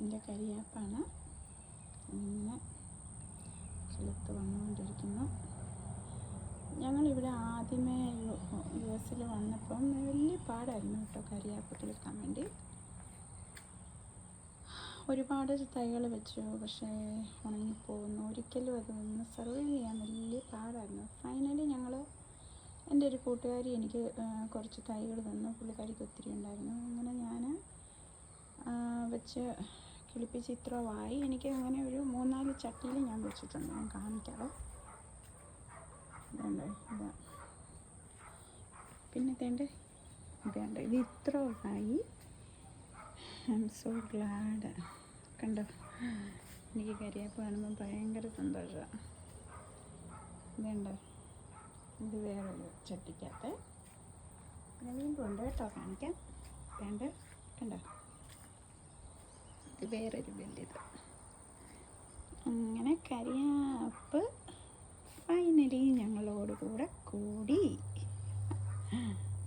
എൻ്റെ കരിയാപ്പാണ്. ഇങ്ങനെ കിളുത്ത് വന്നുകൊണ്ടിരിക്കുന്നു. ഞങ്ങളിവിടെ ആദ്യമേ US വന്നപ്പം വലിയ പാടായിരുന്നു കേട്ടോ കരിയാപ്പ് കിളുക്കാൻ വേണ്ടി. ഒരുപാട് തൈകൾ വെച്ചു, പക്ഷേ ഉണങ്ങിപ്പോകുന്നു. ഒരിക്കലും അതൊന്ന് സർവൈവ് ചെയ്യാൻ വലിയ പാടായിരുന്നു. ഫൈനലി എൻ്റെ ഒരു കൂട്ടുകാരി എനിക്ക് കുറച്ച് തൈകൾ തന്നു. പുള്ളിക്കാരിക്ക് ഒത്തിരി ഉണ്ടായിരുന്നു. അങ്ങനെ ഞാൻ വെച്ച് കിളിപ്പിച്ച് ഇത്രമായി. എനിക്ക് അങ്ങനെ ഒരു 3-4 ചട്ടിയിൽ ഞാൻ വെച്ചിട്ടുണ്ട്. ഞാൻ കാണിക്കാമോ? ഇതുണ്ട്, ഇതാ. പിന്നെ ഇതുണ്ട്, ഇത് ഇത്രമായി. I am so glad. കണ്ടോ, എനിക്ക് കരിയാപ്പ് കാണുമ്പോൾ ഭയങ്കര സന്തോഷമാണ്. ഇതുണ്ടോ, ഇത് വേറൊരു ചട്ടിക്കകത്ത്. പിന്നെ വീണ്ടും ഉണ്ട് കേട്ടോ, കാണിക്കാം. കണ്ടോ, ഇത് വേറൊരു വലിയത്. അങ്ങനെ കരിയാപ്പ് ഫൈനലി ഞങ്ങളോട് കൂടെ കൂടി.